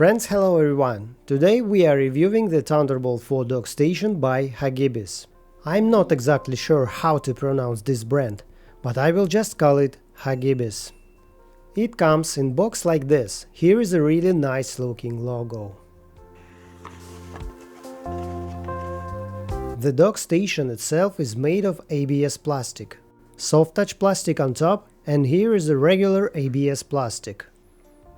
Friends, hello everyone! Today we are reviewing the Thunderbolt 4 dock station by Hagibis. I'm not exactly sure how to pronounce this brand, but I will just call it Hagibis. It comes in box like this. Here is a really nice looking logo. The dock station itself is made of ABS plastic. Soft touch plastic on top, and here is a regular ABS plastic.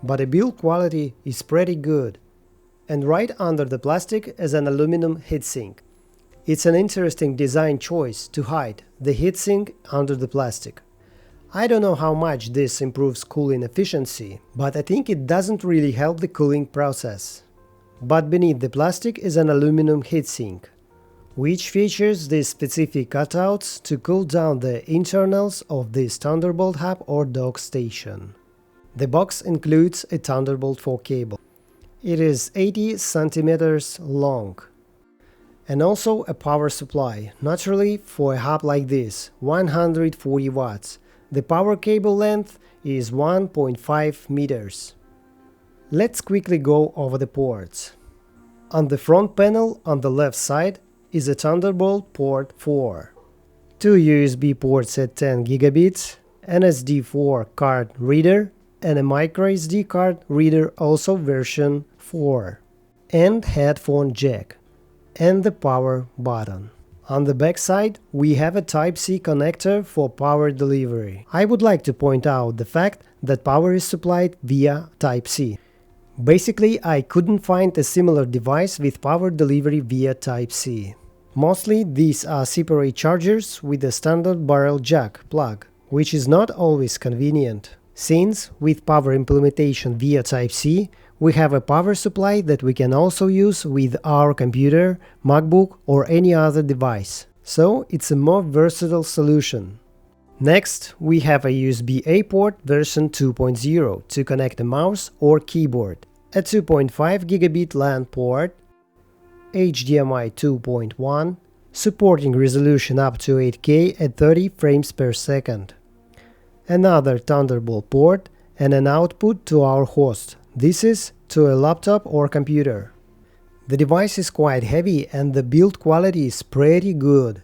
But the build quality is pretty good. And right under the plastic is an aluminum heatsink. It's an interesting design choice to hide the heatsink under the plastic. I don't know how much this improves cooling efficiency, but I think it doesn't really help the cooling process. But beneath the plastic is an aluminum heatsink, which features these specific cutouts to cool down the internals of this Thunderbolt hub or dock station. The box includes a Thunderbolt 4 cable. It is 80 centimeters long. And also a power supply, naturally for a hub like this, 140 watts. The power cable length is 1.5 meters. Let's quickly go over the ports. On the front panel on the left side is a Thunderbolt port 4. Two USB ports at 10 gigabits, an SD4 card reader, and a microSD card reader also version 4, and headphone jack, and the power button. On the back side we have a Type-C connector for power delivery. I would like to point out the fact that power is supplied via Type-C. Basically, I couldn't find a similar device with power delivery via Type-C. Mostly these are separate chargers with a standard barrel jack plug, which is not always convenient. Since, with power implementation via Type-C, we have a power supply that we can also use with our computer, MacBook or any other device. So it's a more versatile solution. Next, we have a USB-A port version 2.0 to connect a mouse or keyboard, a 2.5 gigabit LAN port, HDMI 2.1, supporting resolution up to 8K at 30 frames per second. Another Thunderbolt port and an output to our host. This is to a laptop or computer. The device is quite heavy and the build quality is pretty good.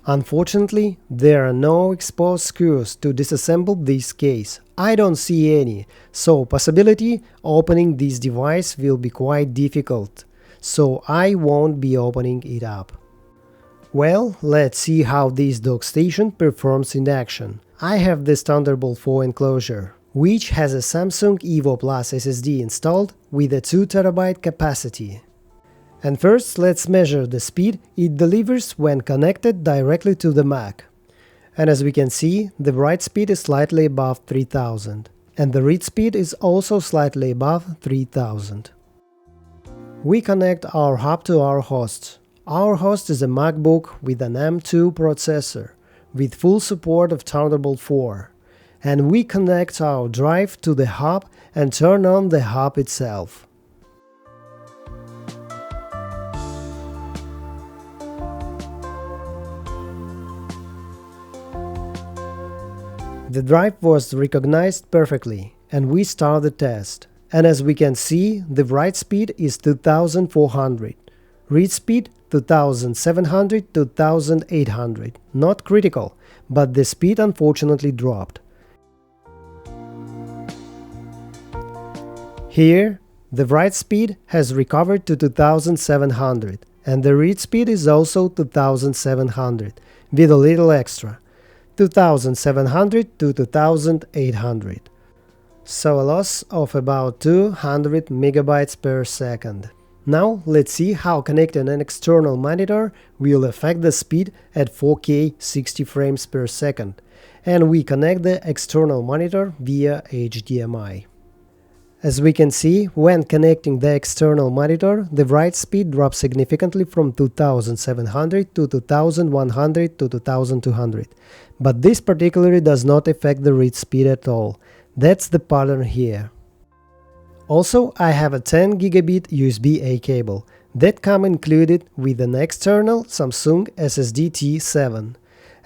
Unfortunately, there are no exposed screws to disassemble this case. I don't see any, so possibility opening this device will be quite difficult. So I won't be opening it up. Well, let's see how this dock station performs in action. I have this Thunderbolt 4 enclosure, which has a Samsung Evo Plus SSD installed with a 2TB capacity. And first let's measure the speed it delivers when connected directly to the Mac. And as we can see, the write speed is slightly above 3000, and the read speed is also slightly above 3000. We connect our hub to our host. Our host is a MacBook with an M2 processor, with full support of Thunderbolt 4, and we connect our drive to the hub and turn on the hub itself. The drive was recognized perfectly, and we start the test. And as we can see, the write speed is 2400, read speed 2700 to 2800, not critical, but the speed unfortunately dropped. Here, the write speed has recovered to 2700, and the read speed is also 2700, with a little extra, 2700 to 2800. So a loss of about 200 megabytes per second. Now let's see how connecting an external monitor will affect the speed at 4K 60 frames per second, and we connect the external monitor via HDMI. As we can see, when connecting the external monitor, the write speed drops significantly from 2700 to 2100 to 2200, but this particularly does not affect the read speed at all. That's the pattern here. Also, I have a 10 gigabit USB-A cable that come included with an external Samsung SSD T7.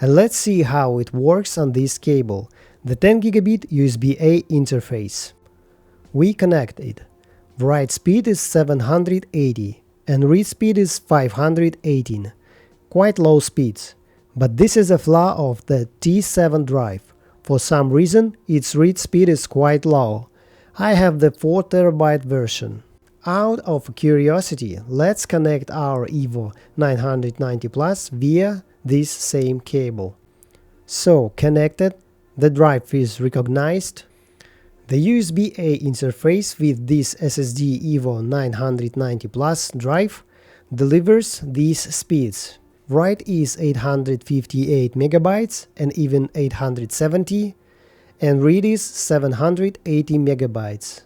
And let's see how it works on this cable, the 10 gigabit USB-A interface. We connect it. Write speed is 780 and read speed is 518. Quite low speeds. But this is a flaw of the T7 drive. For some reason, its read speed is quite low. I have the 4TB version. Out of curiosity, let's connect our Evo 990 Plus via this same cable. So, connected, the drive is recognized. The USB-A interface with this SSD Evo 990 Plus drive delivers these speeds. Write is 858 MB and even 870, and read is 780 MB.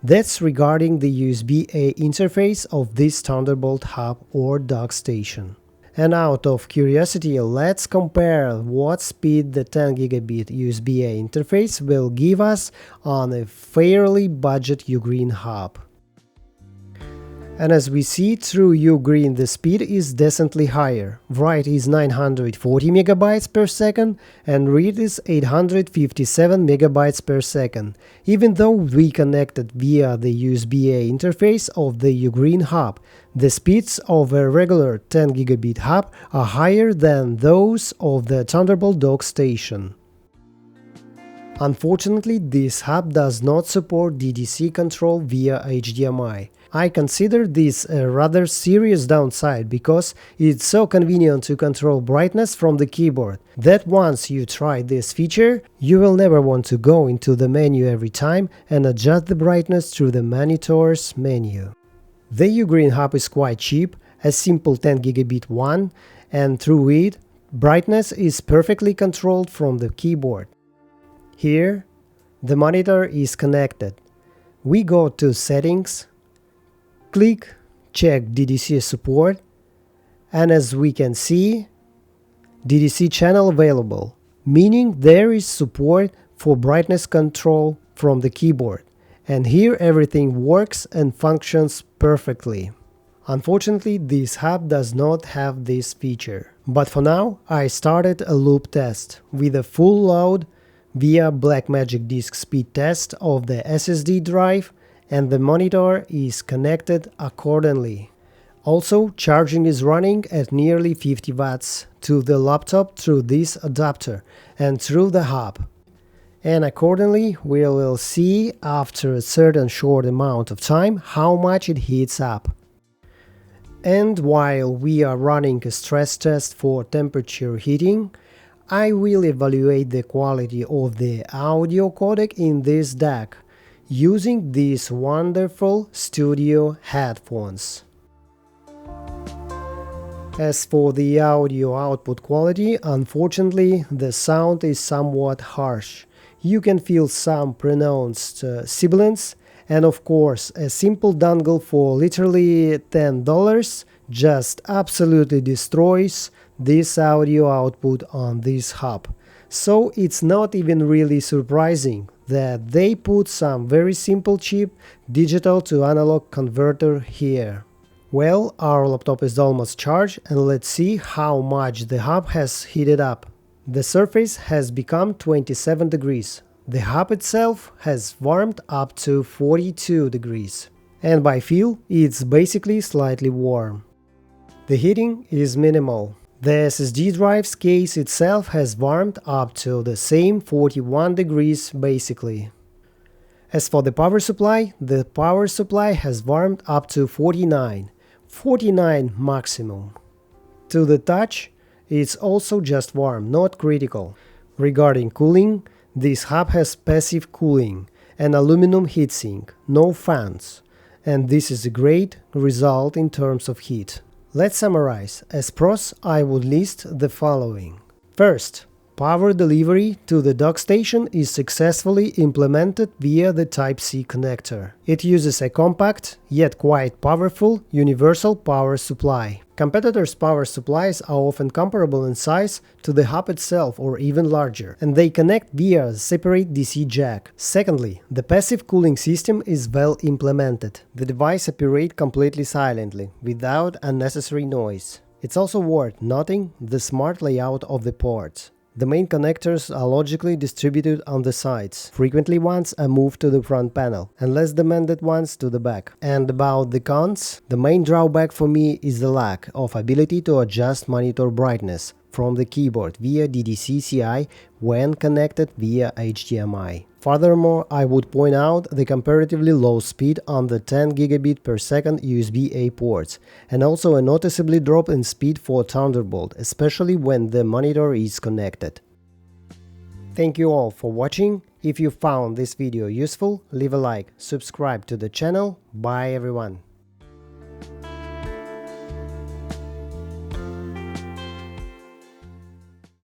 That's regarding the USB-A interface of this Thunderbolt hub or dock station. And out of curiosity, let's compare what speed the 10 gigabit USB-A interface will give us on a fairly budget Ugreen hub. And as we see through Ugreen, the speed is decently higher. Write is 940 MB per second and read is 857 MB per second, even though we connected via the USB-A interface of the Ugreen hub. The speeds of a regular 10 gigabit hub are higher than those of the Thunderbolt dock station. Unfortunately, this hub does not support DDC control via HDMI. I consider this a rather serious downside because it's so convenient to control brightness from the keyboard that once you try this feature, you will never want to go into the menu every time and adjust the brightness through the monitor's menu. The Ugreen hub is quite cheap, a simple 10 gigabit one, and through it, brightness is perfectly controlled from the keyboard. Here, the monitor is connected. We go to Settings, click Check DDC support, and as we can see, DDC channel available, meaning there is support for brightness control from the keyboard, and here everything works and functions perfectly. Unfortunately, this hub does not have this feature, but for now I started a loop test with a full load via Blackmagic disk speed test of the SSD drive, and the monitor is connected accordingly. Also, charging is running at nearly 50 watts to the laptop through this adapter and through the hub. And accordingly, we will see after a certain short amount of time how much it heats up. And while we are running a stress test for temperature heating, I will evaluate the quality of the audio codec in this DAC using these wonderful studio headphones. As for the audio output quality, unfortunately the sound is somewhat harsh. You can feel some pronounced sibilance, and of course a simple dongle for literally $10 just absolutely destroys this audio output on this hub. So it's not even really surprising that they put some very simple cheap digital to analog converter here. Well, our laptop is almost charged, and let's see how much the hub has heated up. The surface has become 27 degrees. The hub itself has warmed up to 42 degrees. And by feel, it's basically slightly warm. The heating is minimal. The SSD drive's case itself has warmed up to the same 41 degrees basically. As for the power supply has warmed up to 49 maximum. To the touch, it's also just warm, not critical. Regarding cooling, this hub has passive cooling, an aluminum heatsink, no fans, and this is a great result in terms of heat. Let's summarize. As pros, I would list the following. First, power delivery to the dock station is successfully implemented via the Type-C connector. It uses a compact, yet quite powerful, universal power supply. Competitors' power supplies are often comparable in size to the hub itself or even larger, and they connect via a separate DC jack. Secondly, the passive cooling system is well implemented. The device operates completely silently, without unnecessary noise. It's also worth noting the smart layout of the ports. The main connectors are logically distributed on the sides. Frequently ones are moved to the front panel, and less demanded ones to the back. And about the cons, the main drawback for me is the lack of ability to adjust monitor brightness from the keyboard via DDC-CI when connected via HDMI. Furthermore, I would point out the comparatively low speed on the 10 gigabit per second USB-A ports, and also a noticeably drop in speed for Thunderbolt, especially when the monitor is connected. Thank you all for watching. If you found this video useful, leave a like, subscribe to the channel. Bye everyone.